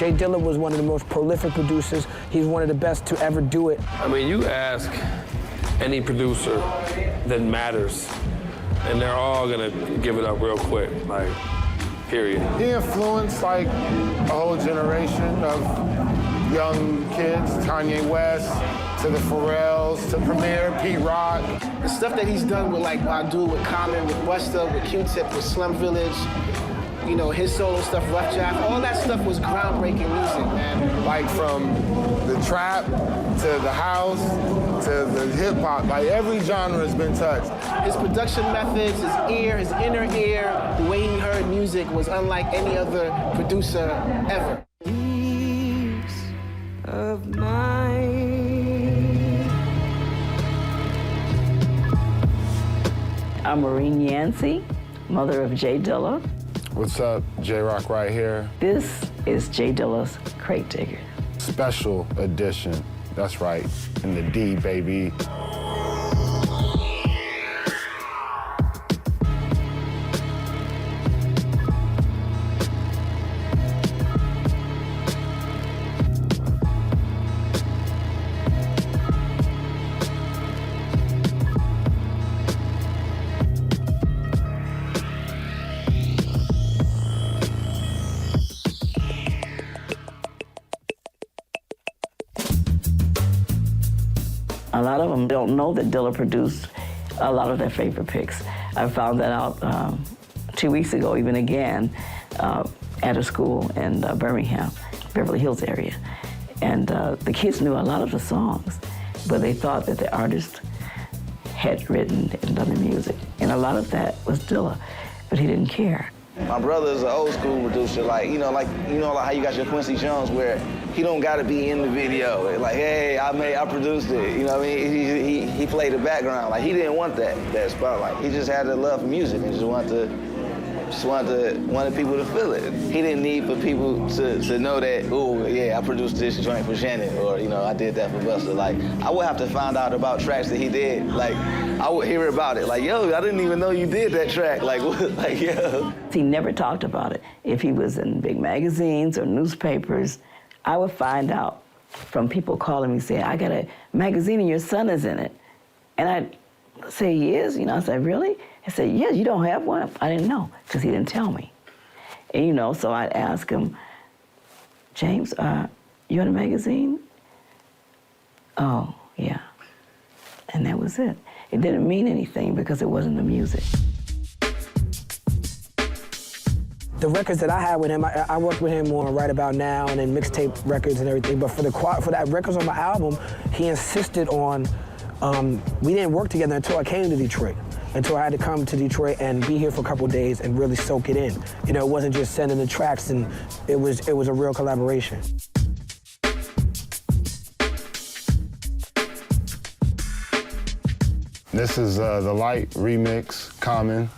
Jay Dilla was one of the most prolific producers. He's one of the best to ever do it. I mean, you ask any producer that matters, and they're all gonna give it up real quick, like, period. He influenced like a whole generation of young kids, Kanye West, to the Pharrells, to Premier, Pete Rock. The stuff that he's done with like Badu, with Common, with Busta, with Q-Tip, with Slum Village, you know, his solo stuff, Rough Draft, all that stuff was groundbreaking music, man. Like from the trap to the house to the hip hop, like every genre has been touched. His production methods, his ear, his inner ear, the way he heard music was unlike any other producer ever. Of mine. I'm Maureen Yancey, mother of Jay Dilla. What's up? J-Rock right here. This is Jay Dilla's Crate Digger. Special edition. That's right, in the D, baby. A lot of them don't know that Dilla produced a lot of their favorite picks. I found that out 2 weeks ago, even again, at a school in Birmingham, Beverly Hills area. And the kids knew a lot of the songs, but they thought that the artist had written and done the music. And a lot of that was Dilla, but he didn't care. My brother's an old school producer, like how you got your Quincy Jones, where he don't gotta be in the video. Like, hey, I produced it. You know what I mean? He played the background. Like, he didn't want that spotlight. He just had a love for music and just wanted people to feel it. He didn't need for people to know that, oh yeah, I produced this joint for Shannon, or I did that for Busta. Like, I would have to find out about tracks that he did. Like, I would hear about it. Like, yo, I didn't even know you did that track. Like, what? Like, yo. He never talked about it. If he was in big magazines or newspapers, I would find out from people calling me saying, I got a magazine and your son is in it. And I'd say, he is? I said, really? He said, yeah, you don't have one? I didn't know, because he didn't tell me. And so I'd ask him, James, you in a magazine? Oh, yeah. And that was it. It didn't mean anything because it wasn't the music. The records that I had with him, I worked with him on Right About Now and then mixtape records and everything, but for that records on my album, he insisted on, we didn't work together until I came to Detroit, until I had to come to Detroit and be here for a couple of days and really soak it in. It wasn't just sending the tracks, and it was a real collaboration. This is the Light remix, Common,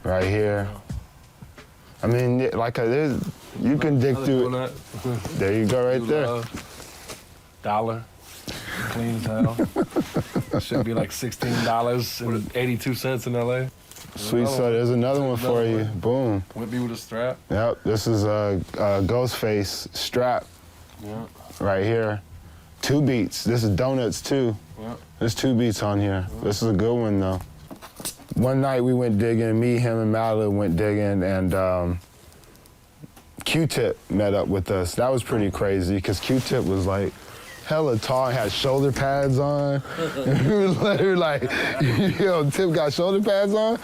right here. I mean, like, you can dig through it. There you go, right there. Dollar, clean as hell. Should be like $16.82 in LA. Sweet, so there's another one for you. Boom. Whip me with a strap. Yep, this is a Ghostface strap. Yeah. Right here. 2 beats. This is Donuts too. Yeah. There's 2 beats on here. Yeah. This is a good one though. One night we went digging, me, him, and Madeline went digging, and Q-Tip met up with us. That was pretty crazy, because Q-Tip was like hella tall and had shoulder pads on. And we was like, yo, Tip got shoulder pads on?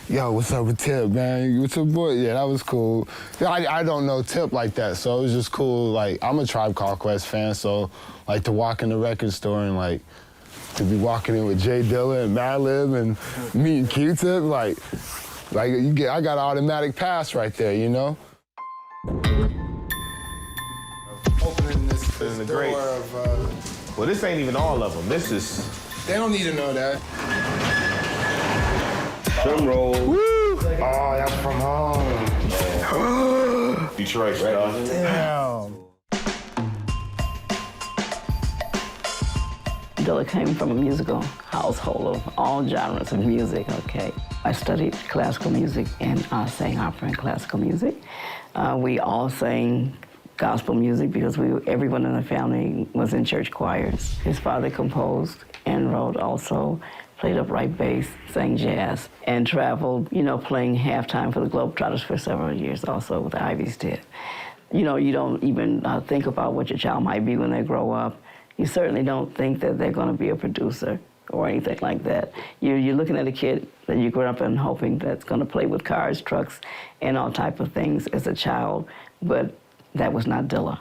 Yo, what's up with Tip, man? What's up, boy? Yeah, that was cool. I don't know Tip like that, so it was just cool. Like, I'm a Tribe Called Quest fan, so like to walk in the record store and like, to be walking in with Jay Dilla and Madlib and meeting Q-Tip, like I got an automatic pass right there, Opening this door of, well, this ain't even all of them. This is... They don't need to know that. Drum roll. Woo! Oh, that's from home. Detroit, right? Damn. Dilla came from a musical household of all genres of music, okay? I studied classical music and sang opera and classical music. We all sang gospel music because everyone in the family was in church choirs. His father composed and wrote also, played upright bass, sang jazz, and traveled, playing halftime for the Globetrotters for several years also with the Ivies did. You don't even think about what your child might be when they grow up. You certainly don't think that they're going to be a producer or anything like that. You're looking at a kid that you grew up in hoping that's going to play with cars, trucks, and all type of things as a child, but that was not Dilla.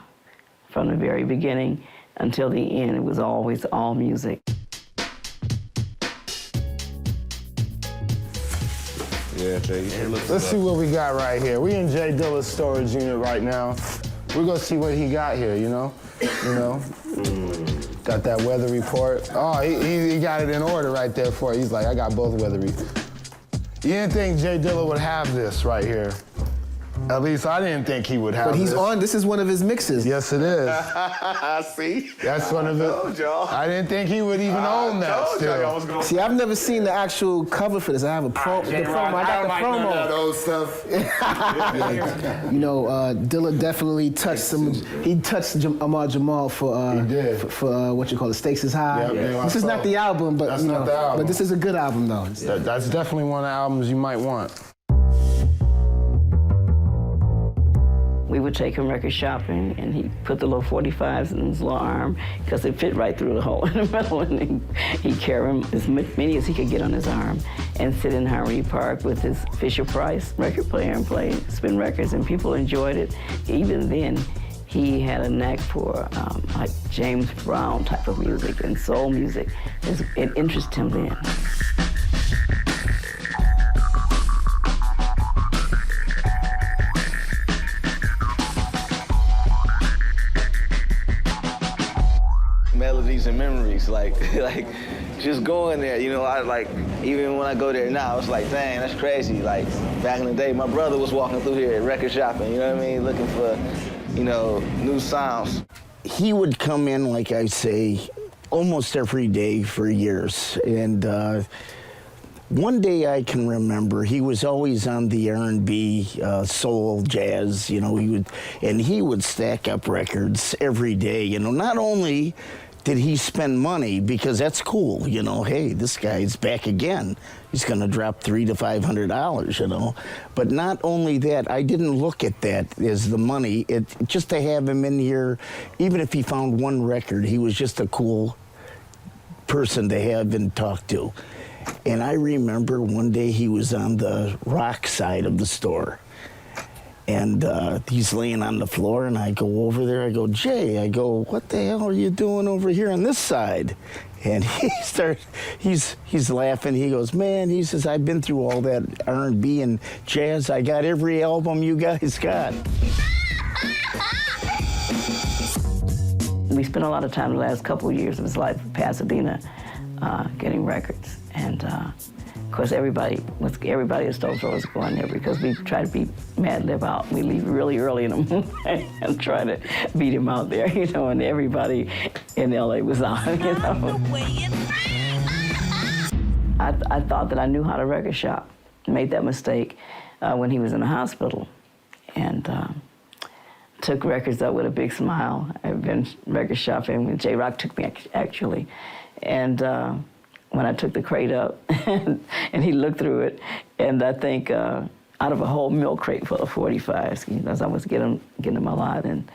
From the very beginning until the end, it was always all music. Yeah, Let's see what we got right here. We in Jay Dilla's storage unit right now. We're gonna see what he got here, Got that weather report. Oh, he got it in order right there for you. He's like, I got both weather reports. You didn't think Jay Dilla would have this right here. At least I didn't think he would have But he's this. this is one of his mixes. Yes, it is. See? That's one of the. Told y'all. I didn't think he would even own that still. See, I've never seen the actual cover for this. I have a promo. I got the promo. Old stuff. Dilla definitely touched some. He touched Ahmad Jamal for. He did. For what you call it, Stakes is High. Yeah, this is not the album, but That's not the album. But this is a good album though. That's definitely one of the albums you might want. We would take him record shopping, and he put the little 45s in his little arm because it fit right through the hole in the middle, and he'd carry them as many as he could get on his arm and sit in Harmony Park with his Fisher-Price record player and play spin records, and people enjoyed it. Even then, he had a knack for like James Brown type of music and soul music. It interested him then. Melodies and memories, like just going there, even when I go there now, it's like, dang, that's crazy. Like back in the day, my brother was walking through here at record shopping, looking for, new sounds. He would come in, like I say, almost every day for years. And one day I can remember, he was always on the R&B, soul, jazz, he would stack up records every day, Not only did he spend money, because that's cool, hey, this guy's back again. He's gonna drop $300 to $500, But not only that, I didn't look at that as the money. Just to have him in here, even if he found one record, he was just a cool person to have and talk to. And I remember one day he was on the rock side of the store. And he's laying on the floor, and I go over there. I go, Jay, what the hell are you doing over here on this side? And he's laughing. He goes, man, he says, I've been through all that R&B and jazz. I got every album you guys got. We spent a lot of time the last couple of years of his life in Pasadena getting records. And of course, everybody at Stones Row was going there because we try to beat Mad Lib out. We leave really early in the morning and try to beat him out there, and everybody in LA was on, I thought that I knew how to record shop. Made that mistake when he was in the hospital, and took records up with a big smile. I've been record shopping. J-Rock took me, actually, and when I took the crate up, and he looked through it, and I think out of a whole milk crate full of 45s, as I was getting them a lot, and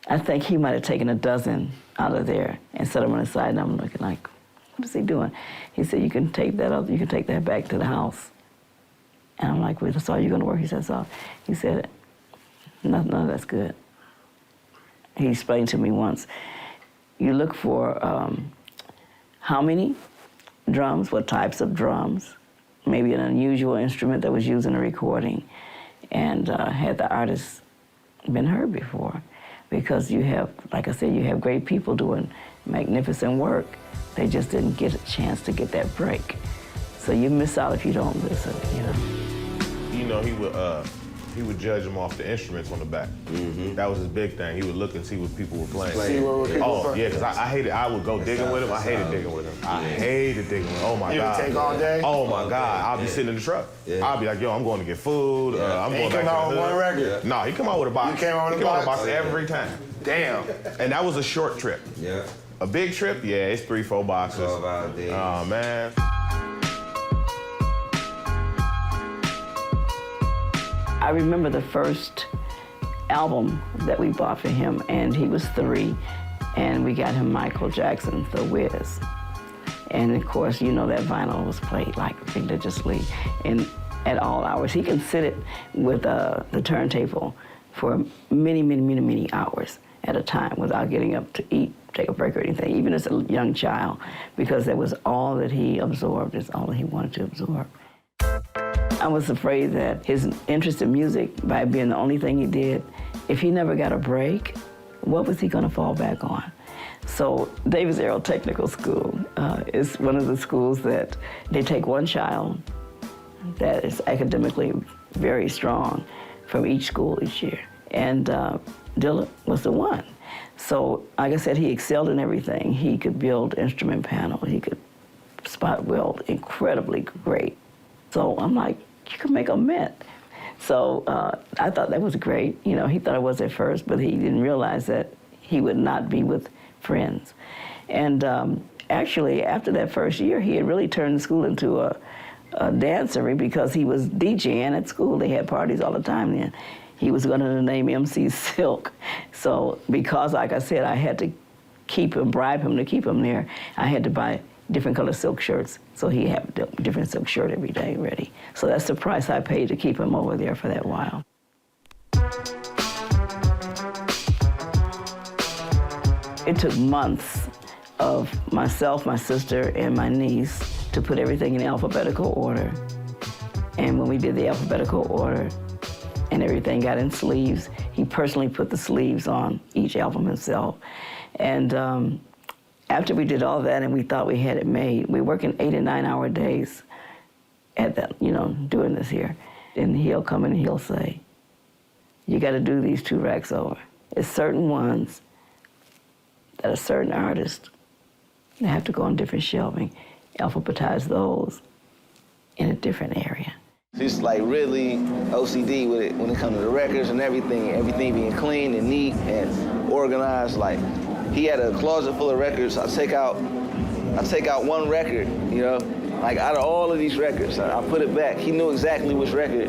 I think he might have taken a dozen out of there and set them on the side, and I'm looking like, what is he doing? He said, you can take that up, you can take that back to the house. And I'm like, well, that's all you're gonna work? He said, so. He said, no, that's good. He explained to me once, you look for how many drums, what types of drums, maybe an unusual instrument that was used in a recording, and had the artist been heard before? Because you have, like I said, you have great people doing magnificent work. They just didn't get a chance to get that break. So you miss out if you don't listen, He would he would judge them off the instruments on the back. That was his big thing. He would look and see what people were playing. See what people were yeah, because I hated, I would go digging with him. I hated digging with him. I hated digging with him. Oh my You would God. take all day? Oh my God. I'll be sitting in the truck. I'll be like, yo, I'm going to get food. I'm going back to the out with hood. one record? No, he come out with a box. He came out with a box? Every time. Damn. And that was a short trip. Yeah. A big trip, yeah, it's 3-4 boxes. 12-hour days. Oh man. I remember the first album that we bought for him, and he was 3, and we got him Michael Jackson's The Wiz. And of course, you know that vinyl was played like religiously and at all hours. He can sit it with the turntable for many hours at a time without getting up to eat, take a break or anything, even as a young child, because that was all that he absorbed, is all that he wanted to absorb. I was afraid that his interest in music, by being the only thing he did, if he never got a break, what was he going to fall back on? So Davis Arrow Technical School is one of the schools that they take one child that is academically very strong from each school each year. And Dilla was the one. So, like I said, he excelled in everything. He could build instrument panel. He could spot weld incredibly great. So I'm like, you could make a mint. So I thought that was great. You know, he thought it was at first, but he didn't realize that he would not be with friends. And actually, after that first year, he had really turned the school into a dancery because he was DJing at school. They had parties all the time then. He was under the name MC Silk. So because, like I said, I had to keep him, bribe him to keep him there, I had to buy different color silk shirts. So he had a different silk shirt every day ready. So that's the price I paid to keep him over there for that while. It took months of myself, my sister, and my niece to put everything in alphabetical order. And when we did the alphabetical order and everything got in sleeves, he personally put the sleeves on each album himself. And after we did all that and we thought we had it made, we were working 8 and 9 hour days at that, you know, doing this here. And he'll come in and he'll say, you got to do these 2 racks over. It's certain ones that a certain artist, they have to go on different shelving, alphabetize those in a different area. He's like really OCD with it when it comes to the records and everything being clean and neat and organized. Like, he had a closet full of records. I take out 1 record, you know, like out of all of these records, I put it back. He knew exactly which record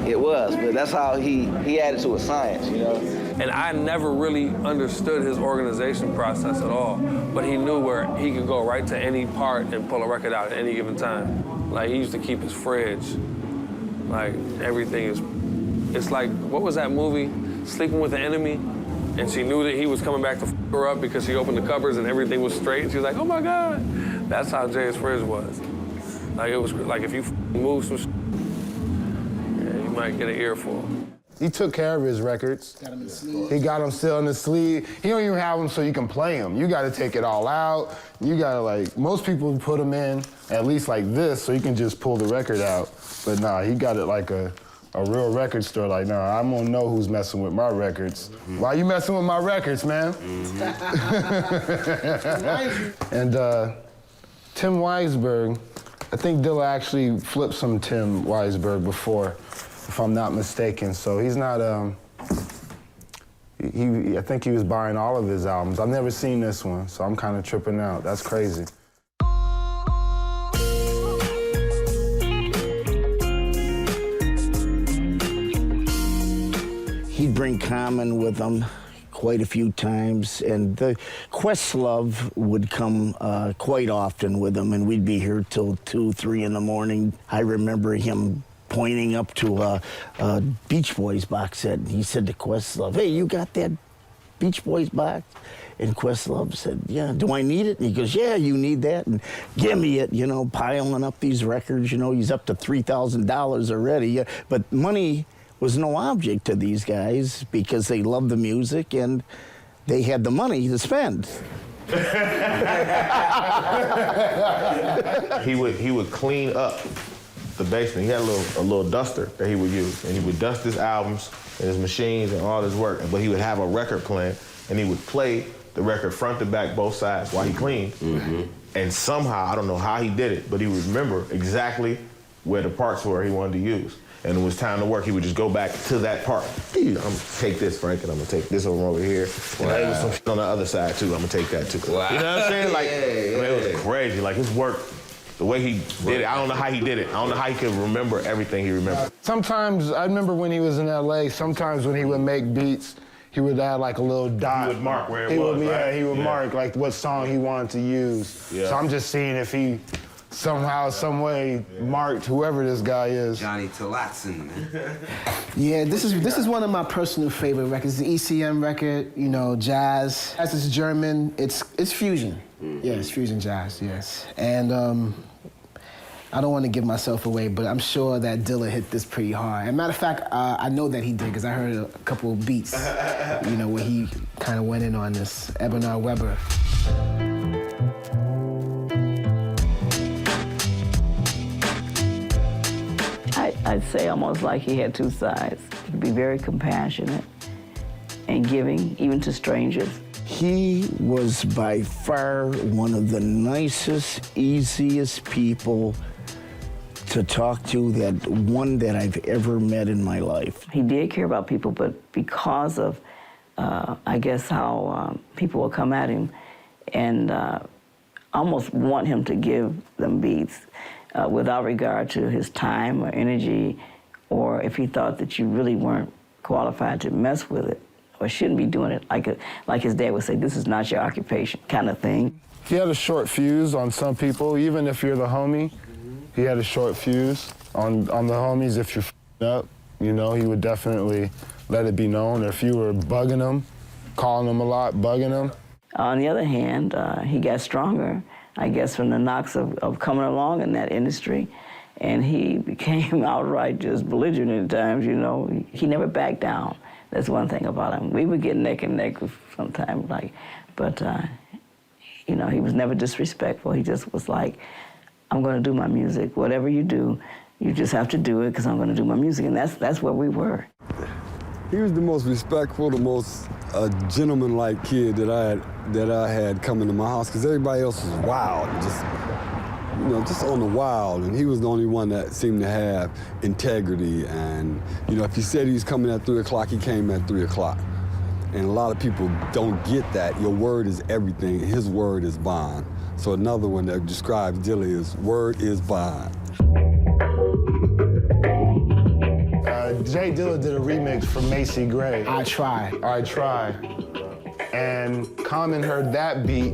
it was, but that's how he added to a science, you know. And I never really understood his organization process at all, but he knew where he could go right to any part and pull a record out at any given time. Like, he used to keep his fridge. Like, everything is, it's like, what was that movie, Sleeping with the Enemy? And she knew that he was coming back to f her up because she opened the cupboards and everything was straight. And she was like, oh my God. That's how Jay's fridge was. Like, it was like, if you move some yeah, you might get an earful. He took care of his records. Got him in the sleeve. He got them still in the sleeve. He don't even have them so you can play them. You gotta take it all out. You gotta, like, most people put them in at least like this so you can just pull the record out. But nah, he got it like a real record store. Like, nah, I'm gonna know who's messing with my records. Why you messing with my records, man? And Tim Weisberg, I think Dilla actually flipped some Tim Weisberg before, if I'm not mistaken. So he's not, I think he was buying all of his albums. I've never seen this one, so I'm kind of tripping out. That's crazy. He'd bring Common with him quite a few times, and the Questlove would come quite often with him, and we'd be here till 2, 3 in the morning. I remember him pointing up to a Beach Boys box set. He said to Questlove, hey, you got that Beach Boys box? And Questlove said, yeah, do I need it? And he goes, yeah, you need that, and give me it, you know, piling up these records. You know, he's up to $3,000 already, but money was no object to these guys because they loved the music and they had the money to spend. He would clean up the basement. He had a little duster that he would use, and he would dust his albums and his machines and all his work. But he would have a record playing, and he would play the record front to back, both sides, while he cleaned. And somehow, I don't know how he did it, but he would remember exactly where the parts were he wanted to use. And when it was time to work, he would just go back to that part. I'm gonna take this, Frank, and I'm gonna take this over here. And there was some shit on the other side too. I'm gonna take that too. Wow. You know what I'm saying? Like, man, it was crazy. Like his work, the way he did it, I don't know how he did it. I don't know how he could remember everything he remembered. Sometimes, I remember when he was in LA, sometimes when he would make beats, he would add like a little dot. He would mark where it was, right? Yeah, he would mark like what song he wanted to use. Yeah. So I'm just seeing if he somehow, some way marked whoever this guy is. Johnny Tillotson, man. Yeah, this is one of my personal favorite records. The ECM record, you know, jazz. As it's German, it's fusion. Yeah, it's fusion jazz, yes. And I don't want to give myself away, but I'm sure that Dilla hit this pretty hard. As a matter of fact, I know that he did because I heard a couple of beats, you know, where he kind of went in on this. Ebenard Weber. I'd say almost like he had two sides. He could be very compassionate and giving, even to strangers. He was by far one of the nicest, easiest people to talk to, that I've ever met in my life. He did care about people, but because of, I guess, how people will come at him and almost want him to give them beats without regard to his time or energy, or if he thought that you really weren't qualified to mess with it or shouldn't be doing it, like his dad would say, this is not your occupation, kind of thing. He had a short fuse on some people, even if you're the homie. He had a short fuse on the homies. If you're f***ing up, you know, he would definitely let it be known. If you were bugging him, calling him a lot, bugging him. On the other hand, he got stronger, I guess, from the knocks of coming along in that industry. And he became outright just belligerent at times, you know. He never backed down. That's one thing about him. We would get neck and neck sometimes, but you know, he was never disrespectful. He just was like, I'm gonna do my music. Whatever you do, you just have to do it because I'm gonna do my music. And that's where we were. He was the most respectful, the most gentleman-like kid that I had coming to my house, because everybody else was wild, just on the wild, and he was the only one that seemed to have integrity. And you know, if he said he was coming at 3 o'clock, he came at 3 o'clock. And a lot of people don't get that. Your word is everything. His word is bond. So another one that describes Dilla is word is bond. Jay Dilla did a remix for Macy Gray. I Try. And Common heard that beat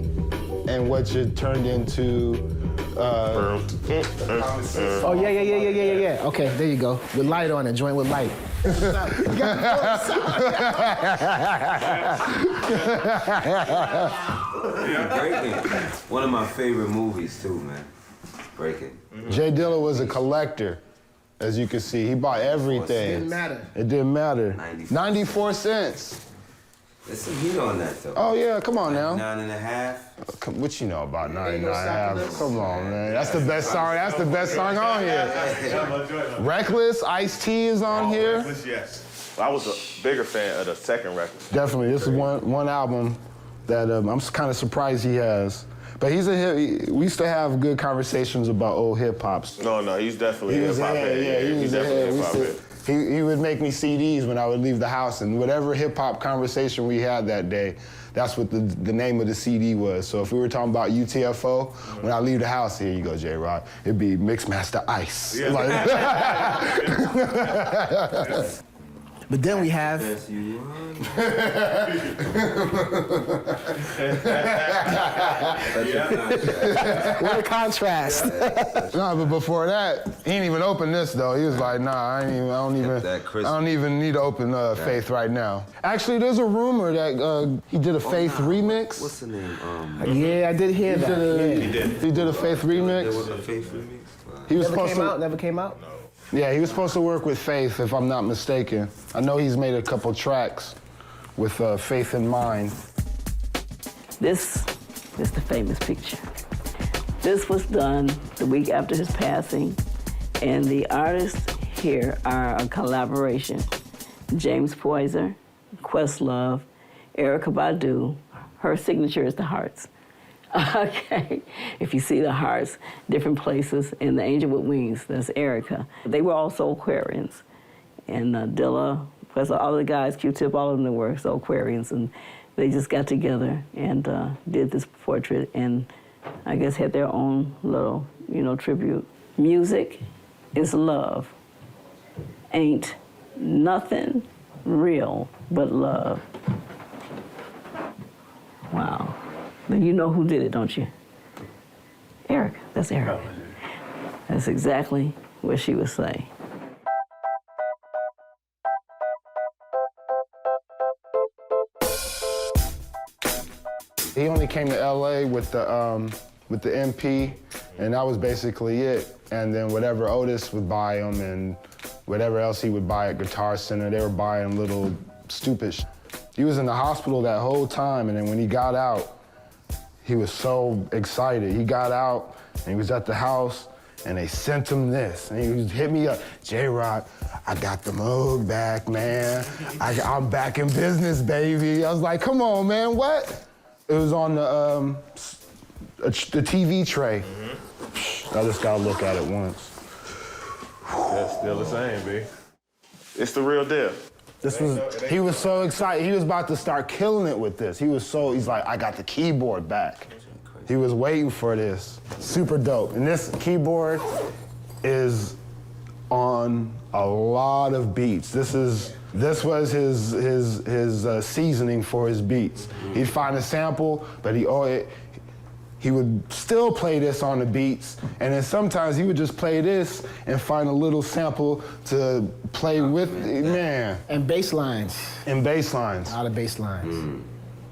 and what it turned into. Oh, yeah. Okay, there you go. With light on it, joint with light. You got Breaking. One of my favorite movies, too, man. Breaking. Jay Dilla was a collector, as you can see. He bought everything. It didn't matter. 94 cents. There's some heat on that, though. Oh, yeah, come on now. 9.5. What you know about 99.5? Come on, man. That's the best song. That's the best song on here. Reckless, Ice-T is on here. Reckless, yes. I was a bigger fan of the second record. Definitely. This is one album that I'm kind of surprised he has. But we used to have good conversations about old hip-hops. No, he's definitely a hip-hop head. Yeah, he's definitely a hip-hop head. He would make me CDs when I would leave the house, and whatever hip-hop conversation we had that day, that's what the name of the CD was. So if we were talking about UTFO, when I leave the house, here you go, J-Rod, it'd be Mixmaster Ice. Yeah. But then we have... What a contrast. No, but before that, he didn't even open this though. He was like, nah, I don't even need to open Faith right now. Actually, there's a rumor that he did a Faith remix. What's the name? Yeah, I did hear that. He did a Faith remix. There was a Faith remix? He was supposed to. Never came out? No. Yeah, he was supposed to work with Faith, if I'm not mistaken. I know he's made a couple tracks with Faith in mind. This is the famous picture. This was done the week after his passing, And the artists here are a collaboration. James Poyser, Questlove, Erykah Badu. Her signature is the hearts. Okay, if you see the hearts, different places, and the angel with wings, that's Erykah. They were also Aquarians. And Dilla, Questlove, all the guys, Q-Tip, all of them were so Aquarians, and they just got together and did this portrait, and I guess had their own little, tribute. Music is love. Ain't nothing real but love. Wow. Then you know who did it, don't you? Erykah. That's Erykah. That's exactly what she would say. He only came to LA with the MP, and that was basically it. And then whatever Otis would buy him and whatever else he would buy at Guitar Center, they were buying little stupid shit. He was in the hospital that whole time, and then when he got out, he was so excited. He got out, and he was at the house, and they sent him this. And he hit me up, J-Rock, I got the Moog back, man. I'm back in business, baby. I was like, come on, man, what? It was on the TV tray. I just gotta look at it once. That's still the same, B. It's the real deal. He was so excited. He was about to start killing it with this. He's like, I got the keyboard back. He was waiting for this. Super dope. And this keyboard is on a lot of beats. This was his seasoning for his beats. He'd find a sample, but he would still play this on the beats, and then sometimes he would just play this and find a little sample to play with, man. And bass lines. And bass lines. A lot of bass lines.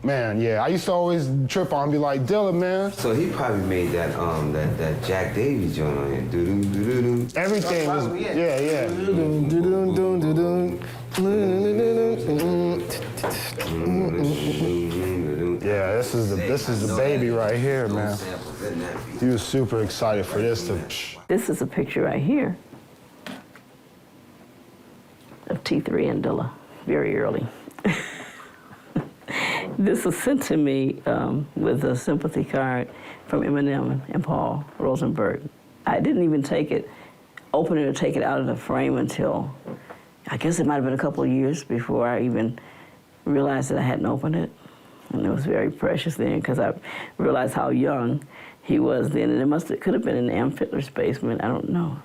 Man, yeah, I used to always trip on and be like, Dilla, man. So he probably made that that Jack Davies joint on here. Do-do-do-do-do. Everything was, yeah. Yeah, this is the baby right here, man. He was super excited for this to. This is a picture right here of T3 and Dilla, very early. This was sent to me with a sympathy card from Eminem and Paul Rosenberg. I didn't even open it or take it out of the frame until, I guess it might have been a couple of years before I even realized that I hadn't opened it. And it was very precious then because I realized how young he was then. And it could have been in Am Fitler's basement, I don't know.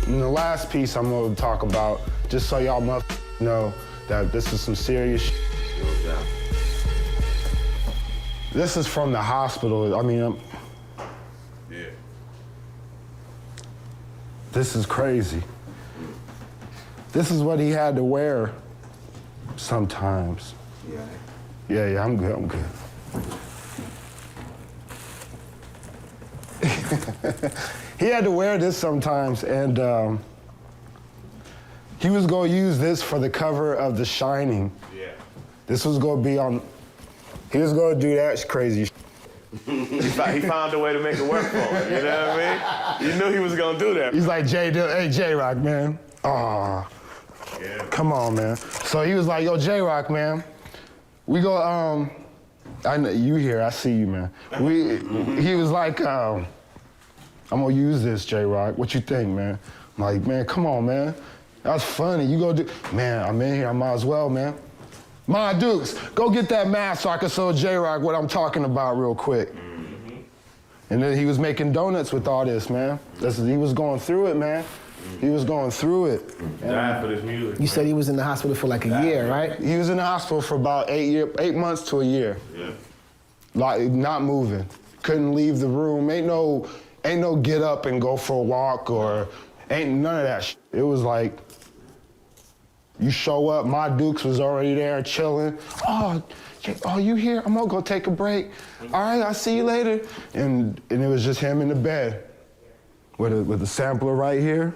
And the last piece I'm gonna talk about, just so y'all must know that this is some serious shit. This is from the hospital. I mean, yeah. This is crazy. This is what he had to wear sometimes. Yeah, I'm good. He had to wear this sometimes, and he was gonna use this for the cover of The Shining. Yeah. This was gonna be on, he was gonna do that crazy shit. He found a way to make it work for him, you know what I mean? You knew he was gonna do that. He's like, hey, J-Rock, man. Aw, Yeah. come on, man. So he was like, yo, J-Rock, man, we go, I know you here, I see you, man. He was like, I'm gonna use this, J-Rock. What you think, man? I'm like, man, come on, man. That's funny. You go do, man, I'm in here, I might as well, man. Ma Dukes, go get that mask so I can show J-Rock what I'm talking about real quick. And then he was making donuts with all this, man. He was going through it, man. He was going through it. Died for this music. You said he was in the hospital for like a year, right? He was in the hospital for about 8 months to a year. Yeah. Like, not moving. Couldn't leave the room. Ain't no get up and go for a walk or ain't none of that shit. It was like, you show up, my Dukes was already there chilling. Oh, you here? I'm gonna go take a break. All right, I'll see you later. And it was just him in the bed with a sampler right here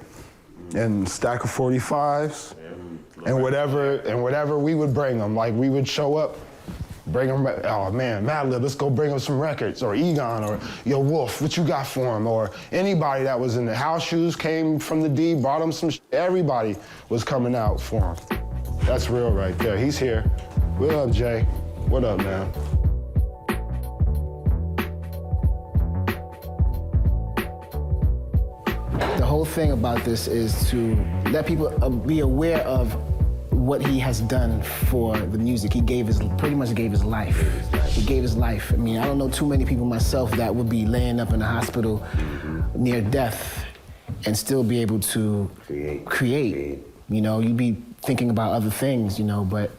and stack of 45s and whatever we would bring him. Like we would show up, bring him, oh man, Madlib, let's go bring him some records, or Egon, or Yo Wolf, what you got for him? Or anybody that was in the house shoes came from the D, brought him some everybody was coming out for him. That's real right there. He's here. What up, Jay? What up, man? The whole thing about this is to let people be aware of what he has done for the music. He pretty much gave his life. He gave his life. I mean, I don't know too many people myself that would be laying up in a hospital near death and still be able to create. You know, you'd be thinking about other things, you know, but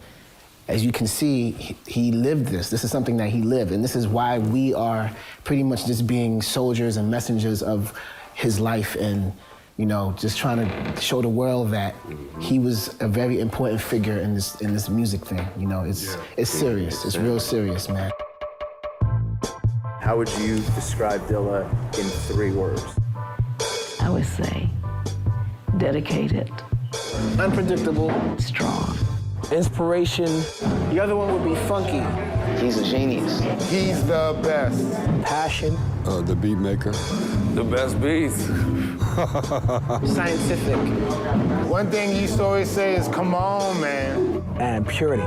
as you can see, he lived this. This is something that he lived, and this is why we are pretty much just being soldiers and messengers of his life, and you know, just trying to show the world that he was a very important figure in this music thing. You know, it's serious. It's real serious, man. How would you describe Dilla in 3 words? I would say dedicated, Unpredictable, strong. Inspiration. The other one would be funky. He's a genius. He's the best. Passion. The beat maker. The best beats. Scientific. One thing he used to always say is, come on, man. And purity.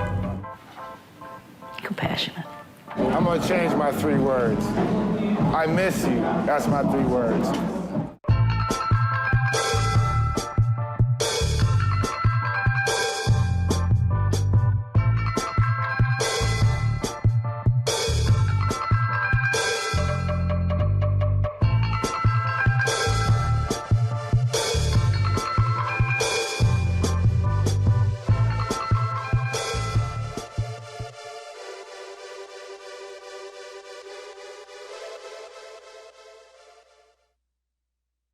Compassionate. I'm gonna change my 3 words. I miss you. That's my 3 words.